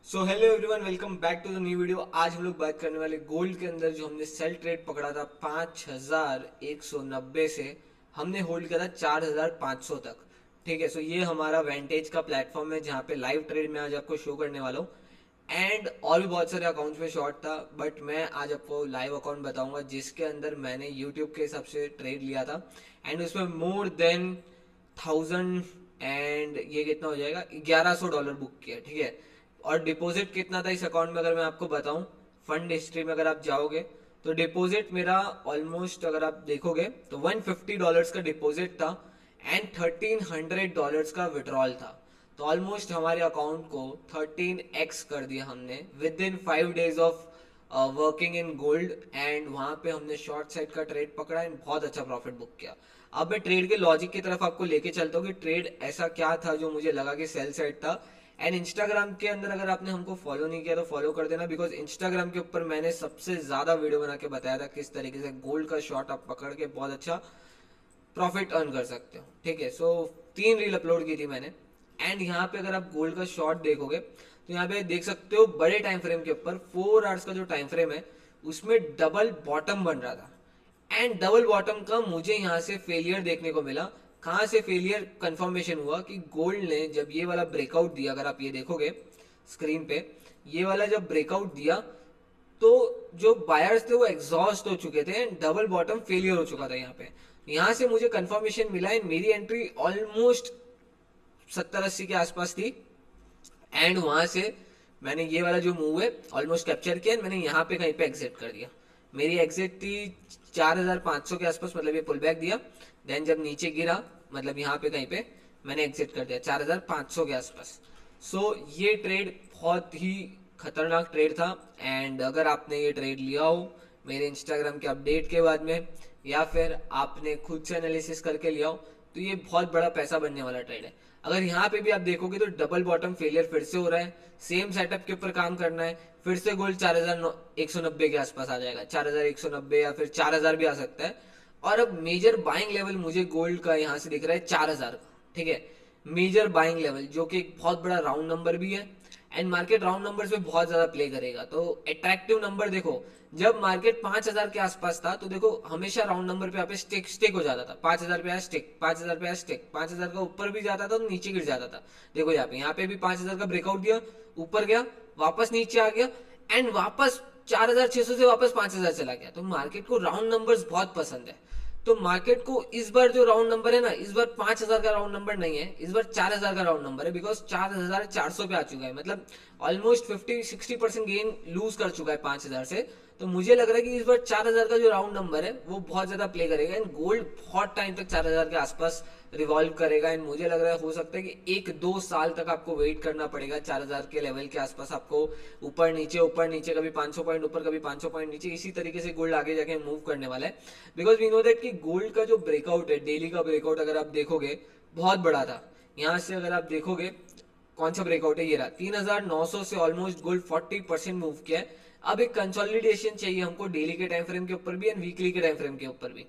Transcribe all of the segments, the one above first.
So hello everyone, welcome back to the new video. आज हम लोग बात करने वाले गोल्ड के अंदर जो हमने सेल ट्रेड पकड़ा था 5190 से हमने होल्ड किया था 4500 तक। ठीक है, सो ये हमारा वेंटेज का प्लेटफॉर्म है जहाँ पे लाइव ट्रेड मैं आज आपको शो करने वाला हूँ। एंड और भी बहुत सारे अकाउंट्स में शॉर्ट था, बट मैं आज आपको लाइव अकाउंट बताऊंगा जिसके अंदर मैंने यूट्यूब के हिसाब से ट्रेड लिया था। एंड उसमें मोर देन 1000 एंड ये कितना हो जाएगा, $1100 बुक किया। ठीक है, और डिपॉजिट कितना था इस अकाउंट में अगर मैं आपको बताऊं, फंड हिस्ट्री में अगर आप जाओगे तो डिपॉजिट मेरा ऑलमोस्ट अगर आप देखोगे तो $150 का डिपॉजिट था एंड $1300 का विड्रॉल था। तो ऑलमोस्ट हमारे अकाउंट को 13x कर दिया हमने with in 5 days of working in gold. And वहां पे हमने शॉर्ट साइड का ट्रेड पकड़ा एंड बहुत अच्छा प्रॉफिट बुक किया। अब मैं ट्रेड के लॉजिक की तरफ आपको लेके चलता हूँ कि ट्रेड ऐसा क्या था जो मुझे लगा कि सेल साइड था। एंड इंस्टाग्राम के अंदर अगर आपने हमको फॉलो नहीं किया तो फॉलो कर देना, बिकॉज इंस्टाग्राम के ऊपर मैंने सबसे ज्यादा वीडियो बना के बताया था किस तरीके से गोल्ड का शॉर्ट आप पकड़ के बहुत अच्छा प्रॉफिट अर्न कर सकते हो। ठीक है, सो 3 रील अपलोड की थी मैंने। एंड यहाँ पे अगर आप गोल्ड का शॉर्ट देखोगे तो यहाँ पे देख सकते हो बड़े टाइम फ्रेम के ऊपर 4 आवर्स का जो टाइम फ्रेम है उसमें डबल बॉटम बन रहा था। एंड डबल बॉटम का मुझे यहाँ से फेलियर देखने को मिला। कहाँ से फेलियर कंफर्मेशन हुआ कि गोल्ड ने जब ये वाला ब्रेकआउट दिया, अगर आप ये देखोगे स्क्रीन पे, ये वाला जब ब्रेकआउट दिया तो जो बायर्स थे वो एग्जॉस्ट हो चुके थे एंड डबल बॉटम फेलियर हो चुका था यहाँ पे। यहाँ से मुझे कंफर्मेशन मिला एंड मेरी एंट्री ऑलमोस्ट 70-80 के आसपास थी। एंड वहां से मैंने ये वाला जो मूव है ऑलमोस्ट कैप्चर किया, मैंने यहाँ पे कहीं पे एग्जिट कर दिया। मेरी एग्जिट थी 4500 के आसपास, मतलब ये पुल बैक दिया। देन जब नीचे गिरा, मतलब यहाँ पे कहीं पे मैंने एग्जिट कर दिया 4500 के आसपास। सो ये ट्रेड बहुत ही खतरनाक ट्रेड था। एंड अगर आपने ये ट्रेड लिया हो मेरे इंस्टाग्राम के अपडेट के बाद में, या फिर आपने खुद से एनालिसिस करके लिया हो, तो ये बहुत बड़ा पैसा बनने वाला ट्रेड है। अगर यहाँ पे भी आप देखोगे तो डबल बॉटम फेलियर फिर से हो रहा है, सेम सेटअप के ऊपर काम करना है, फिर से गोल्ड 4190 के आसपास आ जाएगा, 4190 या फिर 4000 भी आ सकता है। और अब मेजर बाइंग लेवल मुझे गोल्ड का यहाँ से दिख रहा है 4000 का। ठीक है, मेजर बाइंग लेवल जो कि एक बहुत बड़ा राउंड नंबर भी है। एंड मार्केट राउंड नंबर्स पे बहुत ज्यादा प्ले करेगा, तो अट्रैक्टिव नंबर देखो, जब मार्केट 5000 के आसपास था तो देखो हमेशा राउंड नंबर पे यहाँ पे स्टिक स्टिक हो जाता था। 5000 पे आया स्टिक, 5000 पे आया स्टिक, 5000 का ऊपर भी जाता था तो नीचे गिर जाता था। देखो यहाँ पे भी 5000 का ब्रेकआउट दिया, ऊपर गया, वापस नीचे आ गया एंड वापस 4600 से वापस 5000 चला गया। तो मार्केट को राउंड नंबर्स बहुत पसंद है। तो मार्केट को इस बार जो राउंड नंबर है ना, इस बार 5000 का राउंड नंबर नहीं है, इस बार 4000 का राउंड नंबर है, बिकॉज 4400 पे आ चुका है, मतलब ऑलमोस्ट 50-60% गेन लूज कर चुका है 5000 से। तो मुझे लग रहा है कि इस बार 4000 का जो राउंड नंबर है वो बहुत ज्यादा प्ले करेगा एंड गोल्ड बहुत टाइम तक 4000 के आसपास रिवॉल्व करेगा। एंड मुझे लग रहा है हो सकता है कि 1-2 साल तक आपको वेट करना पड़ेगा 4000 के लेवल के आसपास। आपको ऊपर नीचे कभी 500 पॉइंट ऊपर कभी 500 पॉइंट नीचे, इसी तरीके से गोल्ड आगे जाके मूव करने वाला है। बिकॉज वी नो दैट कि गोल्ड का जो ब्रेकआउट है, डेली का ब्रेकआउट अगर आप देखोगे बहुत बड़ा था। यहाँ से अगर आप देखोगे कौन सा ब्रेकआउट है, ये रहा 3900 से ऑलमोस्ट गोल्ड 40% मूव किया है। अब एक कंसोलिडेशन चाहिए हमको डेली के टाइम फ्रेम के ऊपर भी एंड वीकली के टाइम फ्रेम के ऊपर भी।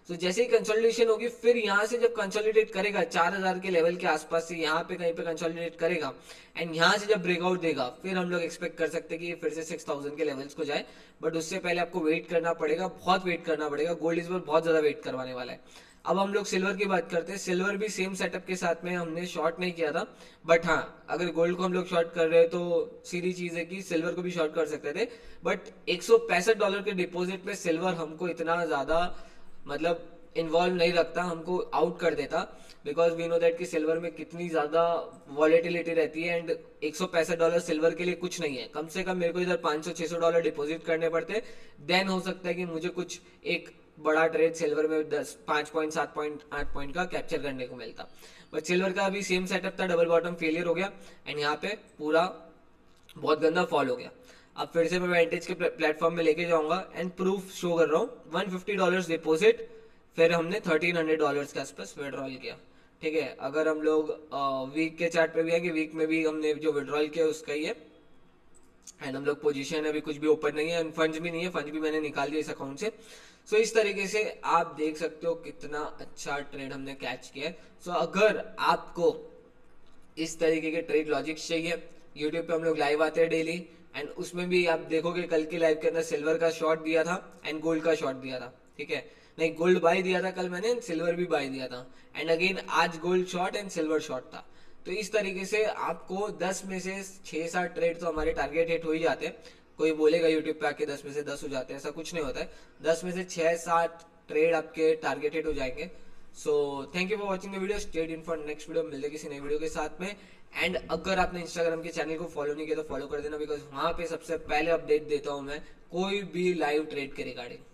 तो जैसे ही कंसोलिडेशन होगी, फिर यहाँ से जब कंसोलिडेट करेगा 4000 के लेवल के आसपास से यहाँ पे कहीं पे कंसोलिडेट करेगा एंड यहाँ से जब ब्रेकआउट देगा, फिर हम लोग एक्सपेक्ट कर सकते हैं कि ये फिर से 6000 के लेवल्स को जाए। बट उससे पहले आपको वेट करना पड़ेगा, बहुत वेट करना पड़ेगा। गोल्ड इस बार बहुत ज्यादा वेट करवाने वाला है। अब हम लोग सिल्वर की बात करते हैं। सिल्वर भी सेम सेटअप के साथ में हमने शॉर्ट नहीं किया था, बट हाँ अगर गोल्ड को हम लोग शॉर्ट कर रहे हैं तो सीधी चीज है कि सिल्वर को भी शॉर्ट कर सकते थे। बट $165 के डिपॉजिट में सिल्वर हमको इतना ज्यादा मतलब इन्वॉल्व नहीं रखता, हमको आउट कर देता। बिकॉज वी नो दैट कि सिल्वर में कितनी ज्यादा वॉलेटिलिटी रहती है एंड $165 सिल्वर के लिए कुछ नहीं है। कम से कम मेरे को इधर $500-600 डिपॉजिट करने पड़ते, देन हो सकता है कि मुझे कुछ एक बड़ा ट्रेड सिल्वर में 5 पॉइंट 7 पॉइंट 8 पॉइंट का कैप्चर करने को मिलता। बट सिल्वर का अभी सेम सेटअप था, डबल बॉटम फेलियर हो गया एंड यहाँ पे पूरा बहुत गंदा फॉल हो गया। अब फिर से मैं वेंटेज के प्लेटफॉर्म में लेके जाऊंगा एंड प्रूफ शो कर रहा हूँ। $150 डिपॉजिट, फिर हमने $1300 के आसपास विड्रॉल किया। ठीक है, अगर हम लोग वीक के चार्ट पे भी है कि वीक में भी हमने जो विड्रॉल किया उसका ही है। एंड हम लोग पोजीशन अभी कुछ भी ओपन नहीं है, फंड्स भी नहीं है, फंड्स भी मैंने निकाल दिया इस अकाउंट से। सो इस तरीके से आप देख सकते हो कितना अच्छा ट्रेड हमने कैच किया है। सो अगर आपको इस तरीके के ट्रेड लॉजिक्स चाहिए, यूट्यूब पे हम लोग लाइव आते हैं डेली, एंड उसमें भी आप देखोगे कल के लाइव के अंदर सिल्वर का शॉट दिया था एंड गोल्ड का शॉट दिया था, ठीक है। नहीं, गोल्ड बाय दिया था कल मैंने, सिल्वर भी बाय दिया था, एंड अगेन आज gold shot and silver shot था। तो इस तरीके से आपको 10 में से 6-7 ट्रेड तो हमारे टारगेट हिट हो ही जाते हैं। कोई बोलेगा यूट्यूब पे आके 10 में से 10 हो जाते हैं, ऐसा कुछ नहीं होता है। 10 में से 6-7 ट्रेड आपके टारगेटेड हो जाएंगे। So thank you for watching the video, stay tuned for next video. मिलते हैं किसी नई वीडियो के साथ में। एंड अगर आपने इंस्टाग्राम के चैनल को फॉलो नहीं किया तो फॉलो कर देना, बिकॉज वहां पे सबसे पहले अपडेट देता हूँ मैं कोई भी लाइव ट्रेड के रिगार्डिंग।